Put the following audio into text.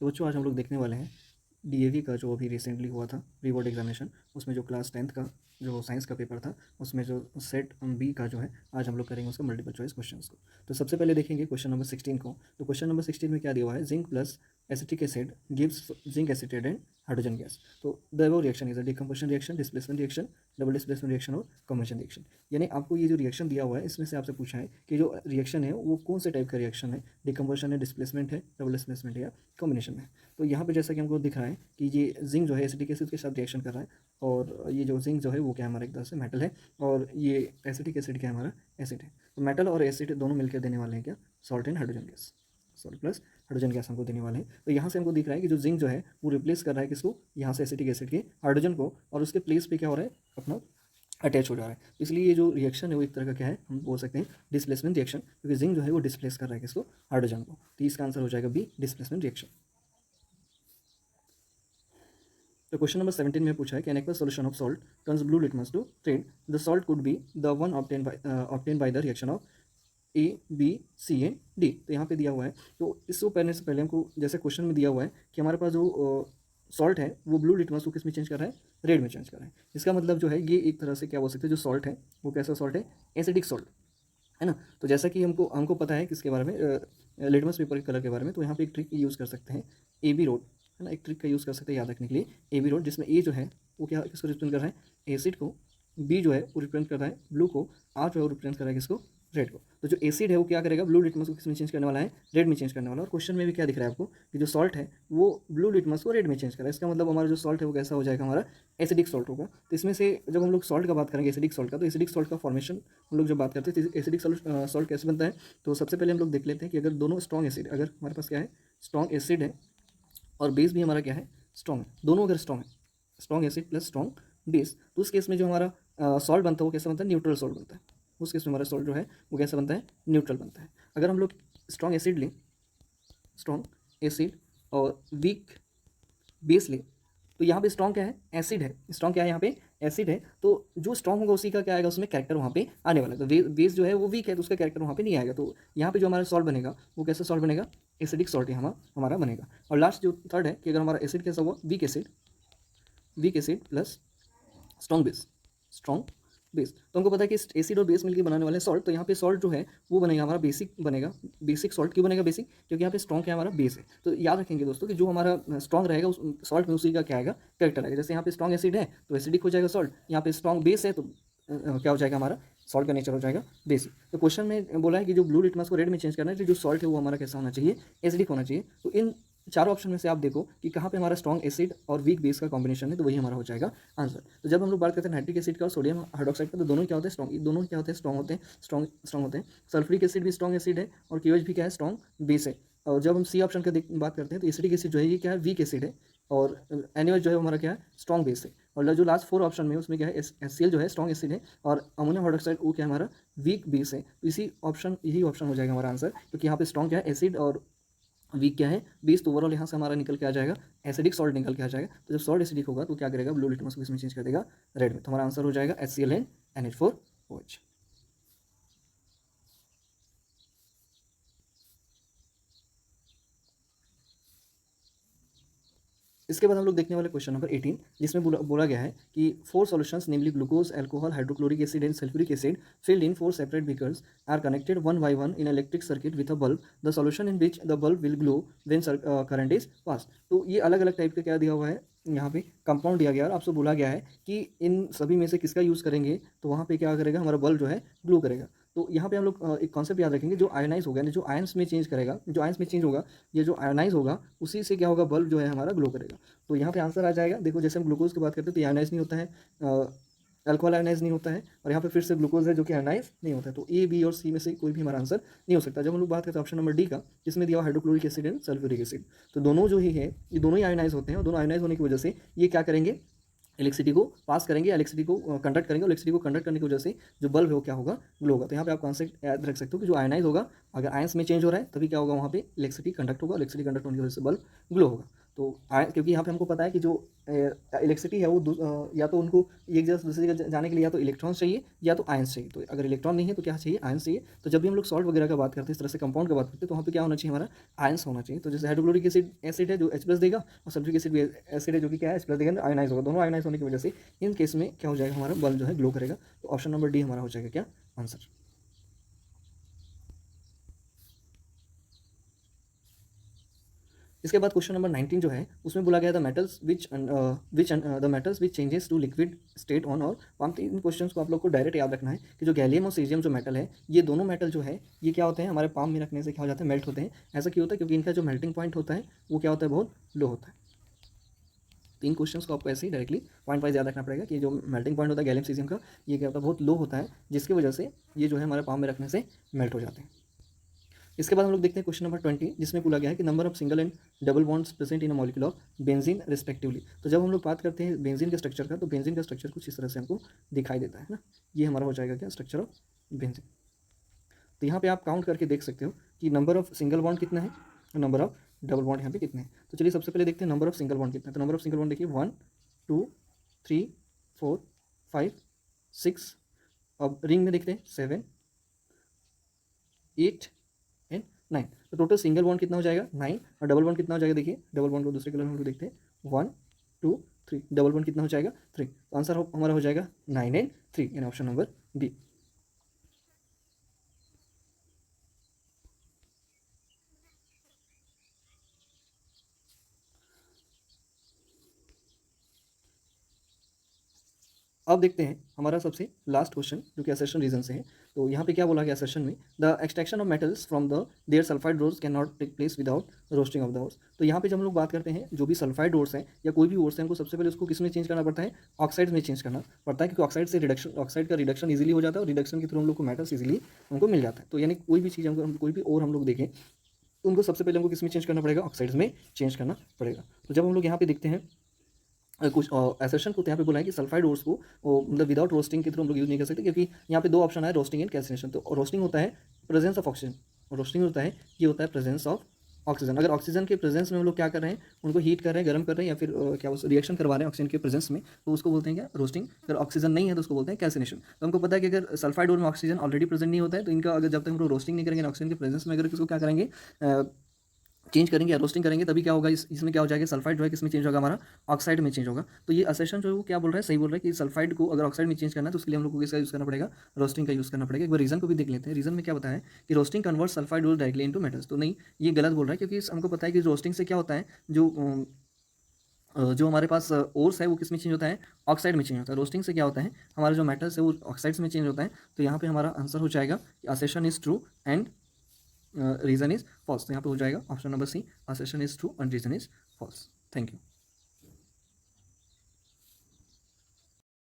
तो बच्चों आज हम लोग देखने वाले हैं डीएवी का जो अभी रिसेंटली हुआ था प्री बोर्ड एग्जामिनेशन, उसमें जो क्लास 10th का जो साइंस का पेपर था उसमें जो सेट बी का जो है आज हम लोग करेंगे उसका मल्टीपल चॉइस क्वेश्चंस को। तो सबसे पहले देखेंगे क्वेश्चन नंबर 16 को। तो क्वेश्चन नंबर 16 में क्या दिया हुआ है, zinc plus acetic acid gives zinc acetate and hydrogen gas. तो the above reaction is a decomposition reaction, displacement reaction, double displacement reaction और कन्वर्जन रिएक्शन। यानी आपको ये जो रिएक्शन दिया हुआ है इसमें से आपसे पूछा है कि जो रिएक्शन है वो कौन से टाइप का रिएक्शन है, डिकम्पोजिशन है, डिस्प्लेसमेंट है, डबल डिस्प्लेसमेंट है या कॉम्बिनेशन है। तो यहाँ पे जैसा कि हमको दिख रहा है कि ये जिंक जो है एसिटिक एसिड के साथ रिएक्शन कर रहा है, और ये जो जिंक जो है वो क्या है हमारा एक तरह से मेटल है, और ये एसिटिक एसिड क्या है हमारा एसिड है। तो मेटल और एसिड दोनों मिलकर देने वाले हैं क्या, salt and hydrogen gas. Salt plus hydrogen gas हमको देने वाले हैं। तो यहाँ से हमको दिख रहा है कि जो जिंक जो है वो रिप्लेस कर रहा है किसको, यहाँ से एसिटिक एसिड के हाइड्रोजन को, और उसके प्लेस पे क्या हो रहा है अपना अटैच हो जा रहा है। तो इसलिए ये जो रिएक्शन है वो एक तरह का क्या है, हम बोल सकते हैं डिस्प्लेसमेंट रिएक्शन, क्योंकि जिंक जो है वो डिस्प्लेस कर रहा है किसको, हाइड्रोजन को। तो इसका आंसर हो जाएगा बी, डिस्प्लेसमेंट रिएक्शन। तो क्वेश्चन नंबर 17 में पूछा है कि an aqueous solution of salt turns blue litmus to red, the salt could be the one obtain by the reaction of a b c and d. तो यहाँ पे दिया हुआ है, तो इसको पढ़ने से पहले हमको जैसे क्वेश्चन में दिया हुआ है कि हमारे पास जो सॉल्ट है वो ब्लू लिटमस को किस में चेंज कर रहा है, रेड में चेंज कर रहा है। इसका मतलब जो है ये एक तरह से क्या बोल सकते हैं, जो सॉल्ट है वो कैसा सॉल्ट है, एसिडिक सॉल्ट है ना। तो जैसा कि हमको हमको पता है किसके बारे में, लिटमस पेपर के कलर के बारे में, तो यहाँ पे एक ट्रिक यूज़ कर सकते हैं, ए बी रोड है ना, एक ट्रिक का यूज़ कर सकते हैं याद रखने के लिए, ए बी रोड, जिसमें ए जो है वो क्या किसको रिप्रेजेंट कर रहा है, एसिड को, बी जो है वो रिप्रेजेंट कर रहा है ब्लू को, आर जो है वो रिप्रेजेंट कर रहा है किसको, रेड को। तो जो एसिड है वो क्या करेगा, ब्लू लिटमस को किस में चेंज करने वाला है, रेड में चेंज करने वाला है। और क्वेश्चन में भी क्या दिख रहा है आपको कि जो सॉल्ट है वो ब्लू लिटमस को रेड में चेंज कर रहा है। इसका मतलब हमारा जो सॉल्ट है वो कैसा हो जाएगा, हमारा एसिडिक सॉल्ट होगा। तो इसमें से जब हम लोग सॉल्ट का बात करेंगे, एसिडिक सॉल्ट का, तो एसिडिक सॉल्ट का फॉर्मेशन हम लोग जब बात करते हैं तो एसिडिक सॉल्ट कैसे बनता है। तो सबसे पहले हम लोग देख लेते हैं कि अगर दोनों स्ट्रॉन्ग एसिड, अगर हमारे पास क्या है, स्ट्रॉन्ग एसिड है और बेस भी हमारा क्या है, स्ट्रॉन्ग है, दोनों अगर स्ट्रॉन्ग है, strong acid plus strong base, तो उस केस में जो हमारा सॉल्ट बनता है वो कैसा बनता है, न्यूट्रल सॉल्ट बनता है। उस केस में हमारा सॉल्ट जो है वो कैसा बनता है, न्यूट्रल बनता है। अगर हम लोग स्ट्रॉन्ग एसिड लें, स्ट्रॉन्ग एसिड और वीक बेस लें, तो यहाँ पे स्ट्रॉन्ग क्या है, एसिड है, स्ट्रॉन्ग क्या है यहाँ पे, एसिड है। तो जो स्ट्रॉन्ग होगा उसी का क्या आएगा, उसमें कैरेक्टर वहाँ पे आने वाला है। तो बेस जो है वो वीक है तो उसका कैरेक्टर वहाँ पे नहीं आएगा। तो यहाँ पे जो हमारा सॉल्ट बनेगा वो कैसा सॉल्ट बनेगा, एसिडिक सॉल्ट यहाँ हमारा बनेगा। और लास्ट जो थर्ड है कि अगर हमारा एसिड कैसा हुआ, weak acid plus strong base, strong base. तो हमको पता है कि एसिड और बेस मिलकर बनाने वाले सॉल्ट, तो यहाँ पे सॉल्ट जो है वो बनेगा हमारा बेसिक बनेगा, बेसिक सॉल्ट। क्यों बनेगा बेसिक, क्योंकि यहाँ पे स्ट्रॉन्ग क्या है, हमारा बेस है। तो याद रखेंगे दोस्तों कि जो हमारा स्ट्रॉन्ग रहेगा उस सॉल्ट में उसी का क्या आएगा, कैरेक्टर आएगा। जैसे यहाँ पे स्ट्रॉन्ग एसिड है तो एसिडिक हो जाएगा सॉल्ट, यहाँ पे स्ट्रॉन्ग बेस है तो क्या हो जाएगा, हमारा सॉल्ट का नेचर हो जाएगा बेसिक। तो क्वेश्चन में बोला है कि जो ब्लू लिटमस को रेड में चेंज करना है, तो जो सॉल्ट है वो हमारा कैसा होना चाहिए, एसिडिक होना चाहिए। तो इन चारों ऑप्शन में से आप देखो कि कहाँ पे हमारा स्ट्रॉन्ग एसिड और वीक बेस का कॉम्बिनेशन है, तो वही हमारा हो जाएगा आंसर। तो जब हम लोग बात करते हैं नाइट्रिक एसिड का और सोडियम हाइड्रोक्साइड का, तो दोनों क्या होते हैं, स्ट्रॉन्ग, दोनों क्या होते हैं, स्ट्रॉन्ग होते हैं, स्ट्रॉन्ग होते हैं। सल्फ्यूरिक एसिड भी स्ट्रॉन्ग एसिड है और केओएच भी क्या है, स्ट्रॉन्ग बेस है। और जब हम सी ऑप्शन का बात करते हैं तो एसिडिक एसिड जो है ये क्या है, वीक एसिड है, और एनएच जो है हमारा क्या है, स्ट्रॉन्ग बेस है। और जो लास्ट 4 ऑप्शन में उसमें क्या है, HCl जो है स्ट्रॉन्ग एसिड है, और अमोनियम हाइड्रोक्साइड वो क्या है, हमारा वीक बेस है। तो यही ऑप्शन हो जाएगा हमारा आंसर, क्योंकि यहाँ पे स्ट्रॉन्ग क्या है, एसिड, और वीक क्या है, बेस। तो ओवरऑल यहाँ से हमारा निकल के आ जाएगा एसिडिक सॉल्ट निकल के आ जाएगा। तो जब सॉल्ट एसिडिक होगा तो क्या करेगा, ब्लू लिटमस को इसमें चेंज कर देगा रेड में। तो हमारा आंसर हो जाएगा HCl एंड NH4OH। इसके बाद हम लोग देखने वाले क्वेश्चन नंबर 18, जिसमें बोला गया है कि 4 solutions namely glucose, alcohol, hydrochloric acid and sulphuric acid filled in 4 separate beakers are connected one by one in electric circuit with a bulb, the solution in which the bulb will glow when current is passed। तो ये अलग अलग type का क्या दिया हुआ है, यहाँ पे कंपाउंड दिया गया है और आपसे बोला गया है कि इन सभी में से किसका यूज़ करेंगे, तो वहाँ पे क्या करेगा, हमारा बल्ब जो है ग्लो करेगा। तो यहाँ पे हम लोग एक कॉन्सेप्ट याद रखेंगे, जो आयोनाइज होगा, जो आयंस में चेंज करेगा, जो आयंस में चेंज होगा, ये जो आयोनाइज होगा उसी से क्या होगा, बल्ब जो है हमारा ग्लो करेगा। तो यहाँ पे आंसर आ जाएगा, देखो जैसे हम ग्लूकोज की बात करते हैं तो आयोनाइज नहीं होता है, अल्कोहल आयोनाइज नहीं होता है, और यहाँ पे फिर से ग्लूकोज है जो कि आयोनाइज नहीं होता है। तो ए, बी और सी में से कोई भी हमारा आंसर नहीं हो सकता। जब हम लोग बात करते हैं ऑप्शन नंबर डी का, जिसमें दिया hydrochloric acid and sulphuric acid, तो दोनों जो ही है ये दोनों ही आयोनाइज होते हैं, और दोनों आयोनाइज होने की वजह से ये क्या करेंगे, इलेक्ट्रिसिटी को पास करेंगे, इलेक्ट्रिसिटी को कंडक्ट करेंगे, और इलेक्ट्रिसिटी को कंडक्ट करने की वजह से जो बल्ब है वो क्या होगा, ग्लो होगा। तो यहाँ पे आप कॉन्सेप्ट याद रख सकते हो कि जो आयनाइज होगा, अगर आयंस में चेंज हो रहा है तभी क्या होगा, वहाँ पे इलेक्ट्रिसिटी कंडक्ट होगा, इलेक्ट्रिसिटी कंडक्ट होने की वजह से बल्ब ग्लो होगा। तो क्योंकि यहाँ पे हमको पता है कि जो इलेक्ट्रिसिटी है वो या तो उनको एक जगह से दूसरी जगह जाने के लिए या तो इलेक्ट्रॉन्स चाहिए या तो आयंस चाहिए। तो अगर इलेक्ट्रॉन नहीं है तो क्या चाहिए, आयंस चाहिए। तो जब भी हम लोग सॉल्ट वगैरह का बात करते हैं, इस तरह से कंपाउंड का बात करते हैं, तो वहाँ पे क्या होना चाहिए, हमारा आयंस होना चाहिए। तो जैसे हाइड्रोक्लोरिक एसिड है जो H+ देगा, और सल्फ्यूरिक एसिड भी एसिड है जो कि क्या है, H+ देगा, आयनाइज होगा। दोनों आयनाइज होने की वजह से इन केस में क्या हो जाएगा, हमारा बल्ब जो है ग्लो करेगा। तो ऑप्शन नंबर डी हमारा हो जाएगा क्या आंसर। इसके बाद क्वेश्चन नंबर 19 जो है उसमें बोला गया the metals the metals which changes to liquid state on our palm. इन क्वेश्चंस को आप लोग को डायरेक्ट याद रखना है कि जो गैलियम और सीजियम जो मेटल है, ये दोनों मेटल जो है ये क्या होते हैं, हमारे पाम में रखने से क्या हो जाता है, मेल्ट होते हैं। ऐसा क्यों होता है, क्योंकि इनका जो मेल्टिंग पॉइंट होता है वो क्या होता है, बहुत लो होता है। तीन क्वेश्चंस को आपको ऐसे ही डायरेक्टली पॉइंट वाइज याद रखना पड़ेगा कि जो मेल्टिंग पॉइंट होता है गैलियम सीजियम का, ये क्या होता है, बहुत लो होता है, जिसकी वजह से ये जो है हमारे पाम में रखने से मेल्ट हो जाते हैं। इसके बाद हम लोग देखते हैं क्वेश्चन नंबर 20, जिसमें बोला गया है कि number of single and double bonds present in a molecule of benzene respectively. तो जब हम लोग बात करते हैं बेंजीन के स्ट्रक्चर का, तो बेंजीन का स्ट्रक्चर कुछ इस तरह से हमको दिखाई देता है ना। ये हमारा हो जाएगा क्या, स्ट्रक्चर ऑफ बेंजीन। तो यहाँ पे आप काउंट करके देख सकते हो कि नंबर ऑफ सिंगल बॉन्ड कितना है और नंबर ऑफ डबल बॉन्ड यहाँ पे कितने हैं। तो चलिए सबसे पहले देखते हैं नंबर ऑफ सिंगल बॉन्ड कितना है। तो नंबर ऑफ सिंगल बॉन्ड देखिए 1 2 3 4 5 6। अब रिंग में देखते हैं 7 8 एंड 9। तो टोटल सिंगल बॉन्ड कितना हो जाएगा 9, और डबल बॉन्ड कितना हो जाएगा, देखिए डबल बॉन्ड को दूसरे कलर में हम लोग देखते हैं 1 2 3। डबल बॉन्ड कितना हो जाएगा 3। तो आंसर हमारा हो जाएगा 9 and 3 in option number B. अब देखते हैं हमारा सबसे लास्ट क्वेश्चन जो कि असर्शन रीजन से है। तो यहाँ पे क्या बोला गया असर्शन में, the extraction of metals from the their sulphide ores can not take place without roasting of the ores. तो यहाँ पे जब हम लोग बात करते हैं जो भी सल्फाइड ओर्स हैं या कोई भी ओर्स है, उनको सबसे पहले उसको किस में चेंज करना पड़ता है, ऑक्साइड में चेंज करना पड़ता है, क्योंकि ऑक्साइड से रिडक्शन, ऑक्साइड का रिडक्शन इजीली हो जाता है और रिडक्शन के थ्रू हम लोग को मेटल्स इजीली हमको मिल जाता है। तो यानी कोई भी चीज़ हमको, कोई भी और हम लोग देखें तो उनको सबसे पहले हमको किस में चेंज करना पड़ेगा, ऑक्साइड्स में चेंज करना पड़ेगा। तो जब हम लोग यहाँ पे देखते हैं कुछ एसेशन को, तो यहाँ पे बोला है कि सल्फाइड ओर्स को मतलब विदाउट रोस्टिंग के थ्रू हम लोग यूज़ नहीं कर सकते, क्योंकि यहाँ पे दो ऑप्शन है, रोस्टिंग एंड कैल्सिनेशन। तो रोस्टिंग होता है प्रेजेंस ऑफ ऑक्सीजन, और रोस्टिंग होता है ये होता है प्रेजेंस ऑफ ऑक्सीजन। अगर ऑक्सीजन के प्रेजेंस में हम लोग क्या कर रहे हैं, उनको हीट कर रहे हैं, गर्म कर रहे हैं, या फिर क्या रिएक्शन करवा रहे हैं ऑक्सीजन के प्रेजेंस में, तो उसको बोलते हैं क्या, रोस्टिंग। अगर ऑक्सीजन नहीं है तो उसको बोलते हैं कैल्सिनेशन। तो हमको पता है कि अगर सल्फाइड ओर में ऑक्सीजन ऑलरेडी प्रेजेंट नहीं होता है, तो इनका अगर जब तक हम लोग रोस्टिंग नहीं करेंगे ऑक्सीजन के प्रेजेंस में, अगर इसको क्या करेंगे, चेंज करेंगे या रोस्टिंग करेंगे, तभी क्या होगा, इसमें क्या हो जाएगा, सल्फाइड जो है किसमें चेंज होगा, हमारा ऑक्साइड में चेंज होगा। तो ये असेशन जो है वो क्या बोल रहा है, सही बोल रहा है कि सल्फाइड को अगर ऑक्साइड में चेंज करना है तो उसके लिए हम लोग को किसका यूज़ करना पड़ेगा, रोस्टिंग का यूज़ करना पड़ेगा। एक बार रीजन को भी देख लेते हैं। रीजन में क्या बताया है कि roasting convert sulphide ore directly into metals. तो नहीं, ये गलत बोल रहा है, क्योंकि हमको पता है कि रोस्टिंग से क्या होता है, जो हमारे पास ओर्स है वो किस में चेंज होता है, ऑक्साइड में चेंज होता है। रोस्टिंग से क्या होता है, हमारा जो मेटल्स है वो ऑक्साइड्स में चेंज होता है। तो यहाँ पे हमारा आंसर हो जाएगा assertion is true and reason is false. तो यहाँ पे हो जाएगा option number C, assertion is true and reason is false. Thank you.